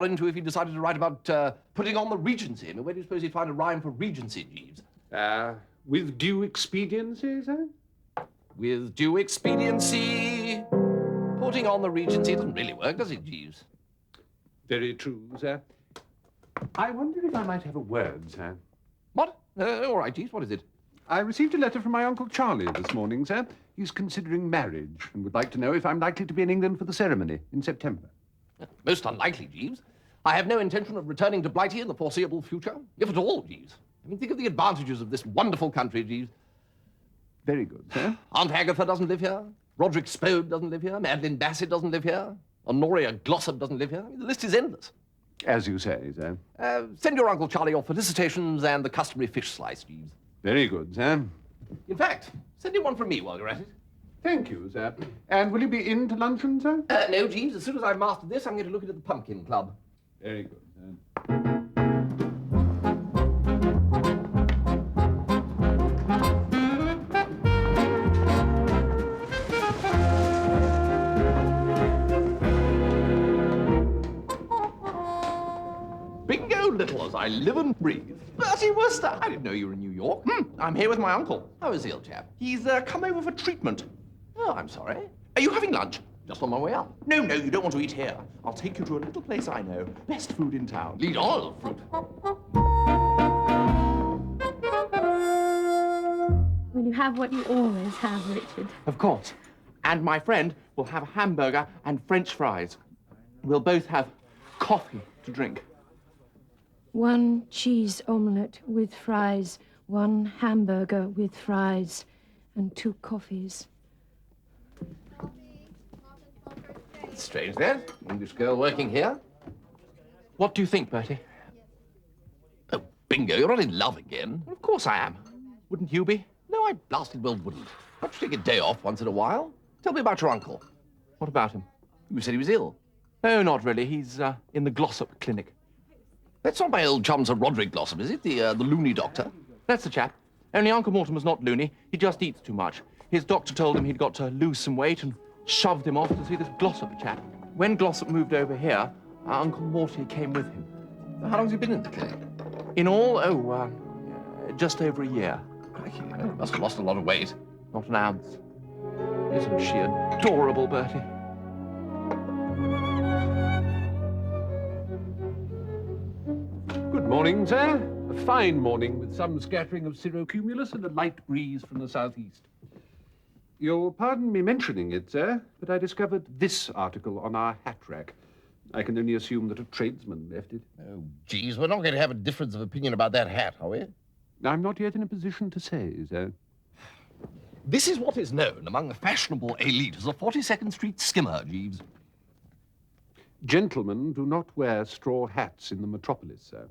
into if he decided to write about putting on the Regency. I mean, where do you suppose he'd find a rhyme for Regency, Jeeves? With due expediency, sir? With due expediency. Putting on the Regency doesn't really work, does it, Jeeves? Very true, sir. I wonder if I might have a word, sir. What? All right, Jeeves, what is it? I received a letter from my Uncle Charlie this morning, sir. He's considering marriage and would like to know if I'm likely to be in England for the ceremony in September. Most unlikely, Jeeves. I have no intention of returning to Blighty in the foreseeable future, if at all, Jeeves. I mean, think of the advantages of this wonderful country, Jeeves. Very good, sir. Aunt Agatha doesn't live here. Roderick Spode doesn't live here. Madeline Bassett doesn't live here. Honoria Glossop doesn't live here. I mean, the list is endless. As you say, sir. Send your Uncle Charlie your felicitations and the customary fish slice, Jeeves. Very good, sir. In fact, send him one from me while you're at it. Thank you, sir. And will you be in to luncheon, sir? No, Jeeves. As soon as I've mastered this, I'm going to look into the Pumpkin Club. Very good, sir. Bingo Little, as I live and breathe. Bertie Wooster, I didn't know you were in New York. I'm here with my uncle. How is the old chap? He's come over for treatment. Oh, I'm sorry. Are you having lunch? Just on my way up. No, you don't want to eat here. I'll take you to a little place I know. Best food in town. Lead on, little fruit. Will you have what you always have, Richard? Of course. And my friend will have a hamburger and French fries. We'll both have coffee to drink. 1 cheese omelette with fries, 1 hamburger with fries, and 2 coffees. Strange, that. English girl working here. What do you think, Bertie? Oh, bingo, you're not in love again. Well, of course I am. Wouldn't you be? No, I blasted well wouldn't. Why don't you take a day off once in a while? Tell me about your uncle. What about him? You said he was ill. Oh, not really. He's in the Glossop Clinic. That's not my old chum, Sir Roderick Glossop, is it? The loony doctor? That's the chap. Only Uncle Mortimer's not loony. He just eats too much. His doctor told him he'd got to lose some weight and shoved him off to see this Glossop chap. When Glossop moved over here, our Uncle Morty came with him. How long has he been in the clinic? In all, just over a year. Crikey, he must have lost a lot of weight. Not an ounce. Isn't she adorable, Bertie? Good morning, sir. A fine morning with some scattering of cirrocumulus and a light breeze from the southeast. You'll pardon me mentioning it, sir, but I discovered this article on our hat rack. I can only assume that a tradesman left it. Oh, geez, we're not going to have a difference of opinion about that hat, are we? I'm not yet in a position to say, sir. This is what is known among the fashionable elite as a 42nd Street skimmer, Jeeves. Gentlemen do not wear straw hats in the metropolis, sir.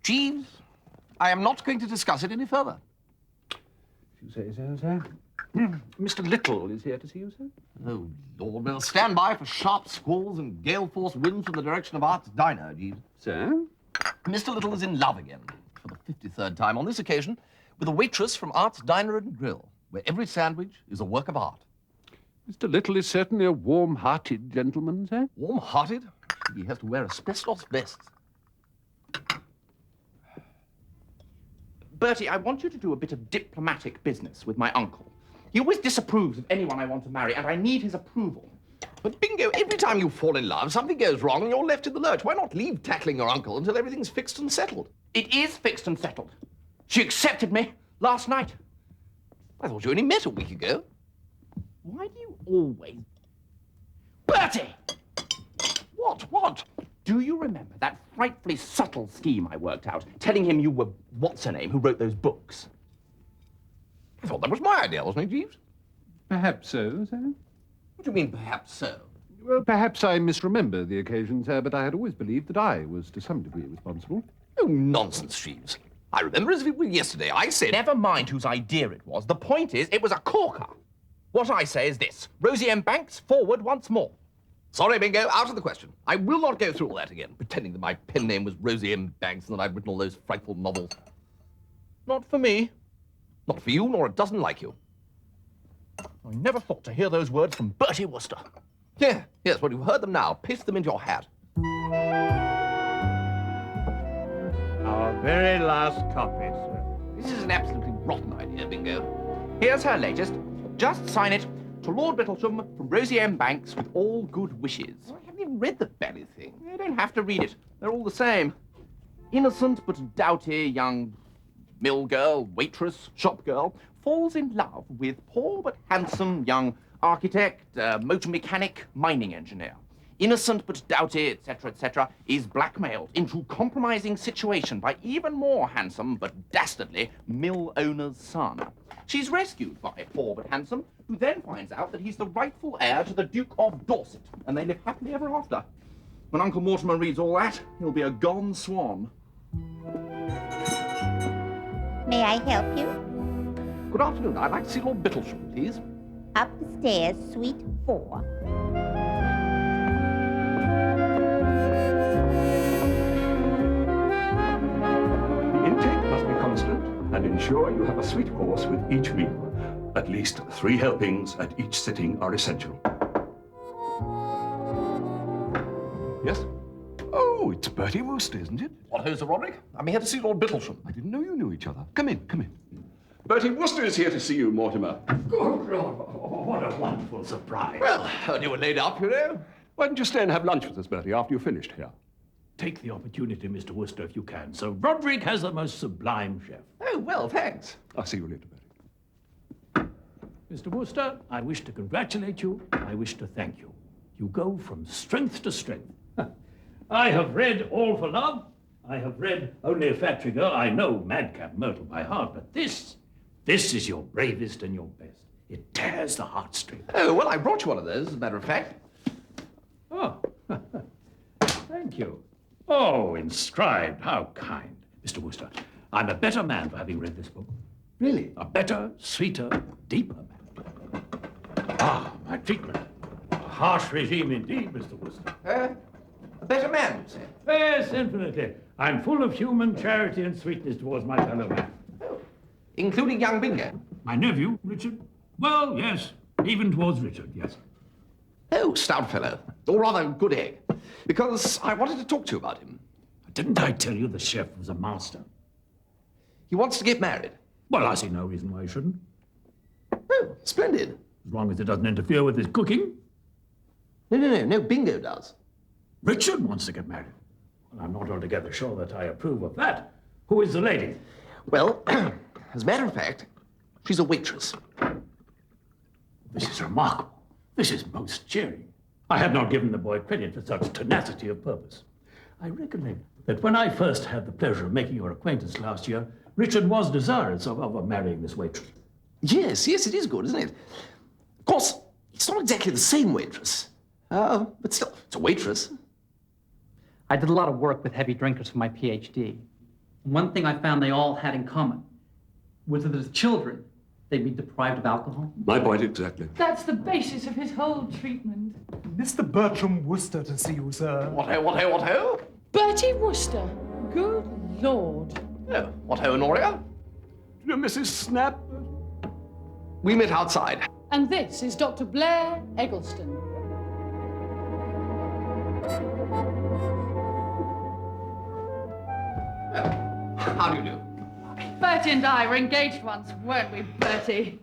Jeeves, I am not going to discuss it any further. If you say so, sir. Mr. Little is here to see you, sir. Oh, Lord, we'll stand by for sharp squalls and gale-force winds from the direction of Art's Diner, Jeeves. Sir? Mr. Little is in love again, for the 53rd time on this occasion, with a waitress from Art's Diner and Grill, where every sandwich is a work of art. Mr. Little is certainly a warm-hearted gentleman, sir. Warm-hearted? He has to wear asbestos vests. Bertie, I want you to do a bit of diplomatic business with my uncle. He always disapproves of anyone I want to marry, and I need his approval. But bingo, every time you fall in love, something goes wrong and you're left in the lurch. Why not leave tackling your uncle until everything's fixed and settled? It is fixed and settled. She accepted me last night. I thought you only met a week ago. Why do you always... Bertie! What? Do you remember that frightfully subtle scheme I worked out, telling him you were what's-her-name who wrote those books? I thought that was my idea, wasn't it, Jeeves? Perhaps so, sir. What do you mean, perhaps so? Well, perhaps I misremember the occasion, sir, but I had always believed that I was to some degree responsible. Oh, nonsense, Jeeves. I remember as if it were yesterday. I said... Never mind whose idea it was. The point is, it was a corker. What I say is this. Rosie M. Banks, forward once more. Sorry, Bingo, out of the question. I will not go through all that again, pretending that my pen name was Rosie M. Banks and that I'd written all those frightful novels. Not for me. Not for you, nor a dozen like you. I never thought to hear those words from Bertie Wooster. Yeah, yes, well, you've heard them now. Paste them into your hat. Very last copy, sir. This is an absolutely rotten idea, Bingo. Here's her latest. Just sign it to Lord Bittlesham from Rosie M. Banks with all good wishes. I haven't even read the bally thing. You don't have to read it. They're all the same. Innocent but doughty young mill girl, waitress, shop girl, falls in love with poor but handsome young architect, motor mechanic, mining engineer. Innocent but doughty, etc., is blackmailed into compromising situation by even more handsome but dastardly mill owner's son. She's rescued by poor but handsome, who then finds out that he's the rightful heir to the Duke of Dorset, and they live happily ever after. When Uncle Mortimer reads all that, he'll be a gone swan. May I help you? Good afternoon. I'd like to see Lord Bittlesham, please. Up the stairs, suite 4. The intake must be constant and ensure you have a sweet course with each meal. At least 3 helpings at each sitting are essential. Yes? Oh, it's Bertie Wooster, isn't it? What ho, Sir Roderick? I'm here to see Lord Bittlesham. I didn't know you knew each other. Come in, come in. Bertie Wooster is here to see you, Mortimer. Good Lord, what a wonderful surprise. Well, heard you were laid up, you know. Why don't you stay and have lunch with us, Bertie, after you've finished here? Take the opportunity, Mr. Wooster, if you can. Sir Roderick has the most sublime chef. Oh, well, thanks. I'll see you later, Bertie. Mr. Wooster, I wish to congratulate you. I wish to thank you. You go from strength to strength. I have read All for Love. I have read Only a Factory Girl. I know Madcap Myrtle by heart, but this is your bravest and your best. It tears the heartstrings. Oh, well, I brought you one of those, as a matter of fact. Oh, thank you. Oh, inscribed. How kind. Mr. Wooster, I'm a better man for having read this book. Really? A better, sweeter, deeper man. Ah, my treatment. A harsh regime indeed, Mr. Wooster. A better man, you say? Yes, infinitely. I'm full of human charity and sweetness towards my fellow man. Including young Bingo. My nephew, Richard? Well, yes. Even towards Richard, yes. Oh, stout fellow. Or rather, good egg. Because I wanted to talk to you about him. Didn't I tell you the chef was a master? He wants to get married. Well, I see no reason why he shouldn't. Oh, splendid. As long as it doesn't interfere with his cooking. No, Bingo does. Richard wants to get married. Well, I'm not altogether sure that I approve of that. Who is the lady? Well, as a matter of fact, she's a waitress. This is remarkable. This is most cheering. I had not given the boy credit for such tenacity of purpose. I recollect that when I first had the pleasure of making your acquaintance last year, Richard was desirous of marrying this waitress. Yes, it is good, isn't it? Of course, it's not exactly the same waitress. But still, it's a waitress. I did a lot of work with heavy drinkers for my PhD. One thing I found they all had in common was that as children, they'd be deprived of alcohol. My point exactly. That's the basis of his whole treatment. Mr. Bertram Wooster to see you, sir. What ho? Bertie Wooster. Good Lord. Oh, what ho, Honoria? You know Mrs. Snap? We met outside. And this is Dr. Blair Eggleston. How do you do? Bertie and I were engaged once, weren't we, Bertie?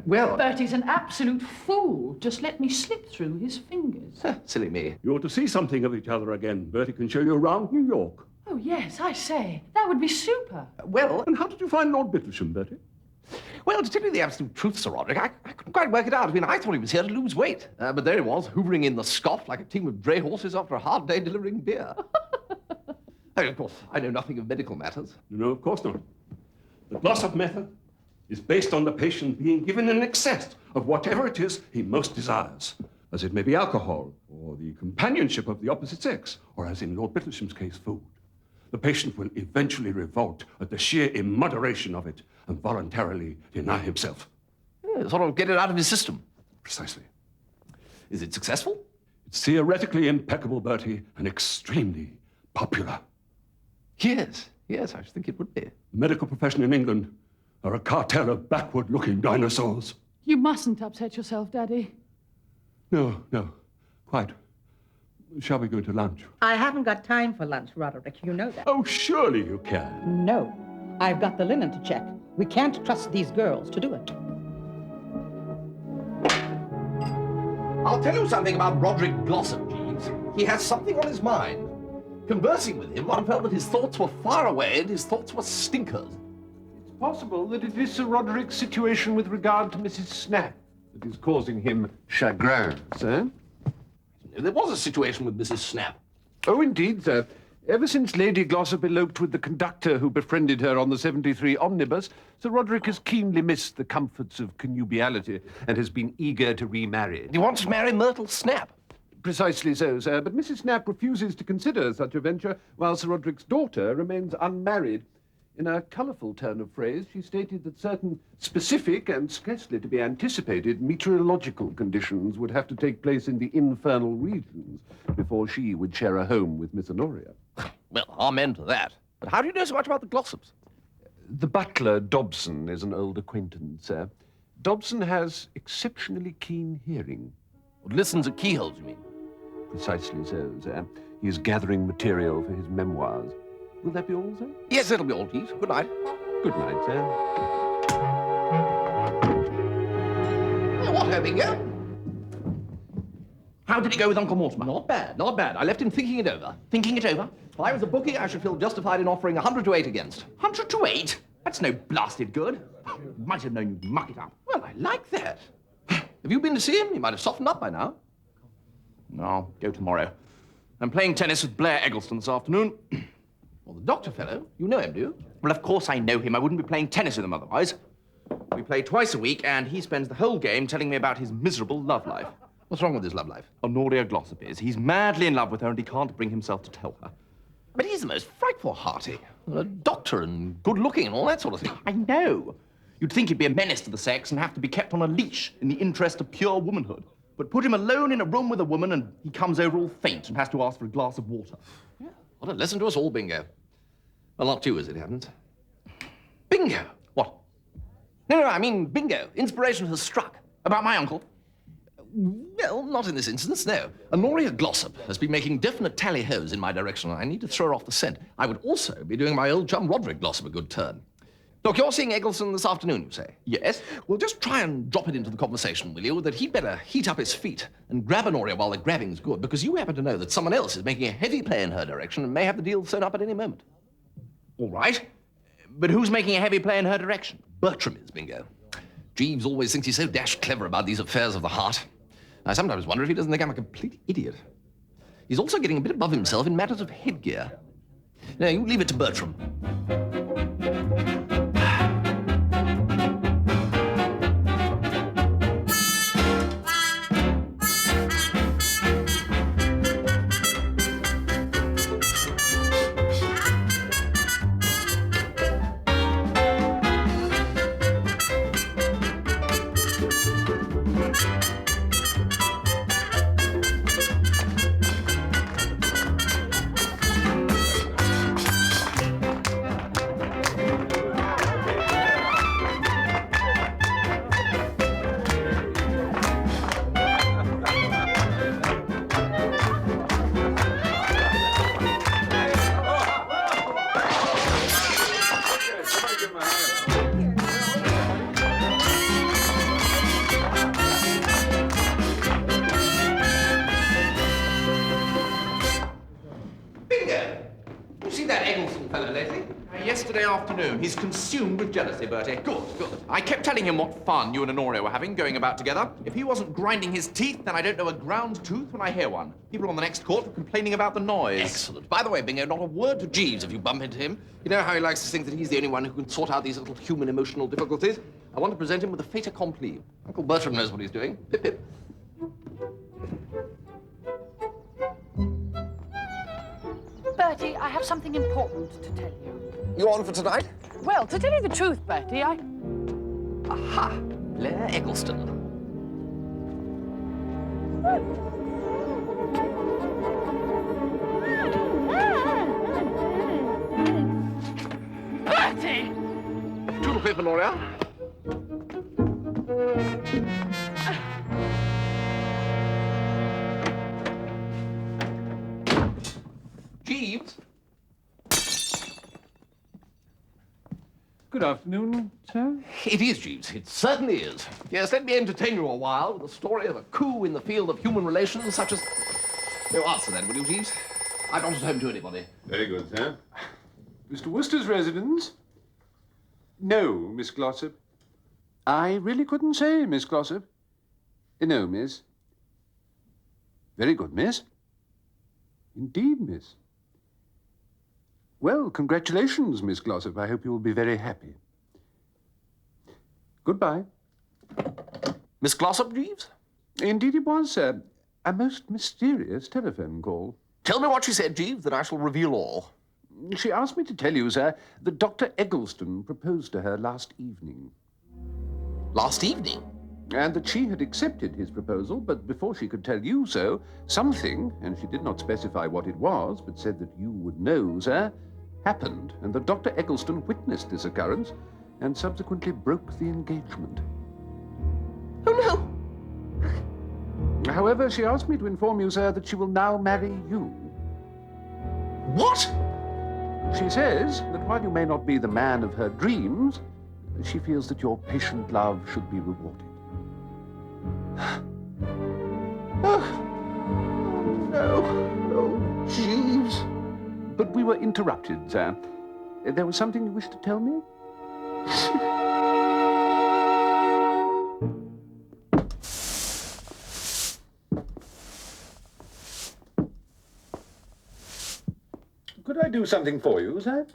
Well, Bertie's an absolute fool. Just let me slip through his fingers. silly me. You ought to see something of each other again. Bertie can show you around New York. Oh, yes, I say. That would be super. Well, And how did you find Lord Bittlesham, Bertie? to tell you the absolute truth, Sir Roderick, I couldn't quite work it out. I mean, I thought he was here to lose weight. But there he was, hoovering in the scoff like a team of dray horses after a hard day delivering beer. Oh, of course, I know nothing of medical matters. No, of course not. The Glossop method is based on the patient being given an excess of whatever it is he most desires, as it may be alcohol, or the companionship of the opposite sex, or as in Lord Bittlesham's case, food. The patient will eventually revolt at the sheer immoderation of it and voluntarily deny himself. Yeah, sort of get it out of his system. Precisely. Is it successful? It's theoretically impeccable, Bertie, and extremely popular. Yes, I should think it would be. The medical profession in England are a cartel of backward-looking dinosaurs. You mustn't upset yourself, Daddy. No, quite. Shall we go to lunch? I haven't got time for lunch, Roderick. You know that. Oh, surely you can. No. I've got the linen to check. We can't trust these girls to do it. I'll tell you something about Roderick Glossop, Jeeves. He has something on his mind. Conversing with him, one felt that his thoughts were far away and his thoughts were stinkers. It's possible that it is Sir Roderick's situation with regard to Mrs. Snap that is causing him chagrin, sir. There was a situation with Mrs. Snap. Oh, indeed, sir. Ever since Lady Glossop eloped with the conductor who befriended her on the 73 omnibus, Sir Roderick has keenly missed the comforts of connubiality and has been eager to remarry. He wants to marry Myrtle Snap. Precisely so, sir, but Mrs. Snap refuses to consider such a venture, while Sir Roderick's daughter remains unmarried. In a colourful turn of phrase, she stated that certain specific and scarcely to be anticipated meteorological conditions would have to take place in the infernal regions before she would share a home with Miss Honoria. Well, amen to that. But how do you know so much about the Glossops? The butler, Dobson, is an old acquaintance, sir. Dobson has exceptionally keen hearing. Listens at keyholes, you mean? Precisely so, sir. He is gathering material for his memoirs. Will that be all, sir? Yes, that'll be all, Jeeves. Good night. Good night, sir. What, Bingo? How did it go with Uncle Mortimer? Not bad, not bad. I left him thinking it over. Thinking it over? If I was a bookie, I should feel justified in offering 100 to 8 against. 100 to 8? That's no blasted good. Might have known you'd muck it up. Well, I like that. Have you been to see him? He might have softened up by now. No, I'll go tomorrow. I'm playing tennis with Blair Eggleston this afternoon. Well, the doctor fellow, you know him, do you? Well, of course I know him. I wouldn't be playing tennis with him otherwise. We play twice a week, and he spends the whole game telling me about his miserable love life. What's wrong with his love life? Honoria Glossop is. He's madly in love with her, and he can't bring himself to tell her. But he's the most frightful hearty. A doctor and good-looking and all that sort of thing. I know. You'd think he'd be a menace to the sex and have to be kept on a leash in the interest of pure womanhood. But put him alone in a room with a woman, and he comes over all faint and has to ask for a glass of water. Yeah. What a lesson to us all, Bingo. Well, not you, as it happens. Bingo! What? No, I mean bingo. Inspiration has struck. About my uncle? Well, not in this instance, no. Honoria Glossop has been making definite tally-hos in my direction, and I need to throw her off the scent. I would also be doing my old chum Roderick Glossop a good turn. Look, you're seeing Eggleston this afternoon, you say? Yes. Well, just try and drop it into the conversation, will you, that he'd better heat up his feet and grab Honoria while the grabbing's good, because you happen to know that someone else is making a heavy play in her direction and may have the deal sewn up at any moment. All right. But who's making a heavy play in her direction? Bertram is, Bingo. Jeeves always thinks he's so dashed clever about these affairs of the heart. I sometimes wonder if he doesn't think I'm a complete idiot. He's also getting a bit above himself in matters of headgear. Now, you leave it to Bertram. Yesterday afternoon. He's consumed with jealousy, Bertie. Good, good. I kept telling him what fun you and Honoria were having going about together. If he wasn't grinding his teeth, then I don't know a ground tooth when I hear one. People on the next court were complaining about the noise. Excellent. By the way, Bingo, not a word to Jeeves if you bump into him. You know how he likes to think that he's the only one who can sort out these little human emotional difficulties? I want to present him with a fait accompli. Uncle Bertram knows what he's doing. Pip, pip. Bertie, I have something important to tell you. You on for tonight? Well, to tell you the truth, Bertie, Aha! Blair Eggleston. Bertie! To the pip, Honoria. Good afternoon, sir. It is, Jeeves. It certainly is. Yes, let me entertain you a while with a story of a coup in the field of human relations, such as... Oh, answer that, will you, Jeeves? I'm not at home to anybody. Very good, sir. Mr. Worcester's residence? No, Miss Glossop. I really couldn't say, Miss Glossop. No, miss. Very good, miss. Indeed, miss. Well, congratulations, Miss Glossop. I hope you will be very happy. Goodbye. Miss Glossop, Jeeves? Indeed it was, sir. A most mysterious telephone call. Tell me what she said, Jeeves, then I shall reveal all. She asked me to tell you, sir, that Dr. Eggleston proposed to her last evening. Last evening? And that she had accepted his proposal, but before she could tell you so, something, and she did not specify what it was, but said that you would know, sir, happened, and that Dr. Eggleston witnessed this occurrence and subsequently broke the engagement. Oh, no! However, she asked me to inform you, sir, that she will now marry you. What? She says that while you may not be the man of her dreams, she feels that your patient love should be rewarded. Oh, no. Oh, Jeeves. But we were interrupted, sir. There was something you wished to tell me? Could I do something for you, sir?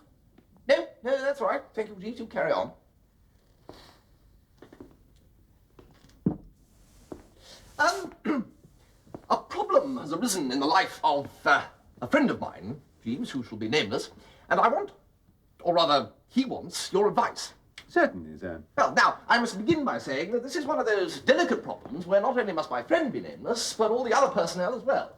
No, that's all right. Thank you, Jeeves. You carry on. A problem has arisen in the life of a friend of mine, Jeeves, who shall be nameless, and I want, or rather, he wants, your advice. Certainly, sir. Well, now, I must begin by saying that this is one of those delicate problems where not only must my friend be nameless, but all the other personnel as well.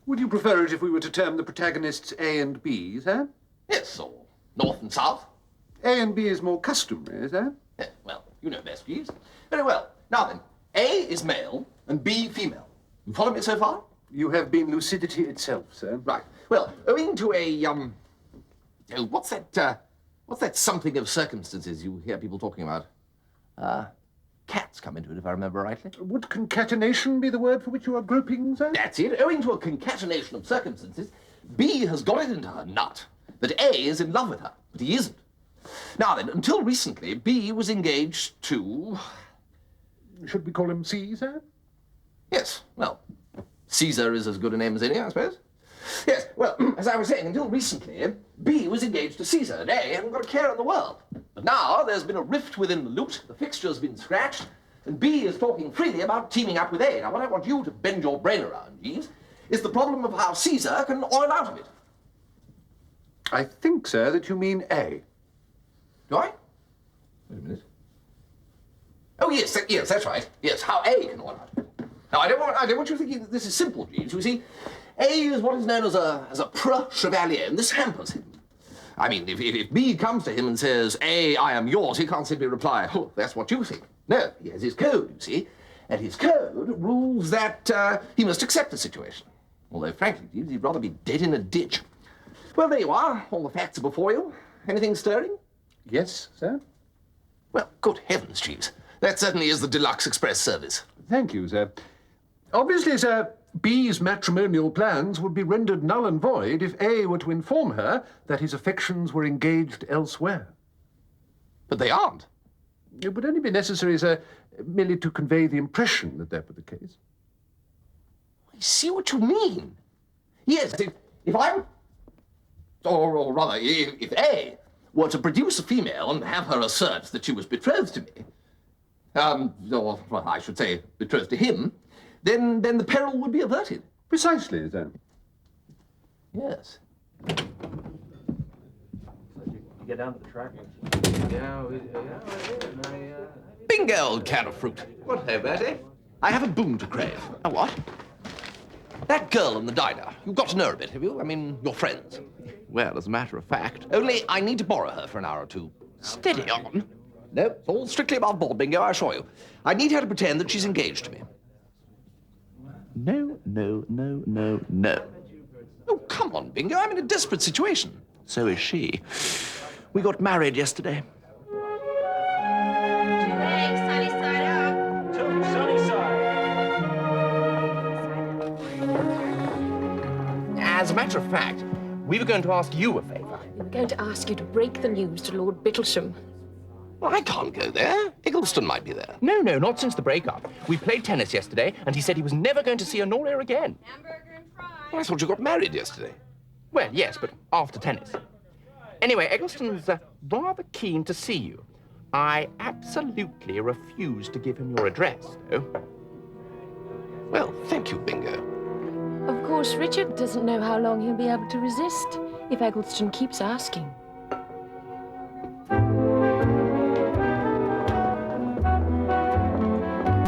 Would you prefer it if we were to term the protagonists A and B, sir? Yes, or north and south. A and B is more customary, sir? Yeah, well, you know best, Jeeves. Very well. Now then, A is male and B female. You follow me so far? You have been lucidity itself, sir. Right. Well, owing to a, oh, what's that something of circumstances you hear people talking about? Cats come into it, if I remember rightly. Would concatenation be the word for which you are groping, sir? That's it. Owing to a concatenation of circumstances, B has got it into her nut that A is in love with her, but he isn't. Now then, until recently, B was engaged to... Should we call him C, sir? Yes, well, Caesar is as good a name as any, I suppose. Yes, well, as I was saying, until recently, B was engaged to Caesar, and A hadn't got a care in the world. But now there's been a rift within the lute, the fixture's been scratched, and B is talking freely about teaming up with A. Now, what I want you to bend your brain around, Jeeves, is the problem of how Caesar can oil out of it. I think, sir, that you mean A. Do I? Wait a minute. Oh, yes, yes, that's right. Yes, how A can oil out of it. Now, I don't want you thinking that this is simple, Jeeves. You see, A is what is known as a preux-chevalier, and this hampers him. I mean, if B comes to him and says, A, I am yours, he can't simply reply, oh, that's what you think. No, he has his code, you see, and his code rules that he must accept the situation. Although, frankly, Jeeves, he'd rather be dead in a ditch. Well, there you are. All the facts are before you. Anything stirring? Yes, sir. Well, good heavens, Jeeves. That certainly is the deluxe express service. Thank you, sir. Obviously, sir, B's matrimonial plans would be rendered null and void if A were to inform her that his affections were engaged elsewhere. But they aren't. It would only be necessary, sir, merely to convey the impression that that were the case. I see what you mean. Yes, if I... Or rather, if A were to produce a female and have her assert that she was betrothed to me, or well, I should say betrothed to him, then the peril would be averted. Precisely, then. Yes. You get down to the track. Bingo, old can of fruit. What ho, Bertie? I have a boon to crave. A what? That girl in the diner. You've got to know her a bit, have you? I mean, you're friends. Well, as a matter of fact. Only I need to borrow her for an hour or two. Steady on. No, it's all strictly above board, Bingo, I assure you. I need her to pretend that she's engaged to me. No. Oh, come on, Bingo. I'm in a desperate situation. So is she. We got married yesterday. As a matter of fact, we were going to ask you a favour. We were going to ask you to break the news to Lord Bittlesham. Well, I can't go there. Eggleston might be there. No, not since the breakup. We played tennis yesterday, and he said he was never going to see Honoria again. Well, I thought you got married yesterday. Well, yes, but after tennis. Anyway, Eggleston's rather keen to see you. I absolutely refuse to give him your address, though. Well, thank you, Bingo. Of course, Richard doesn't know how long he'll be able to resist if Eggleston keeps asking.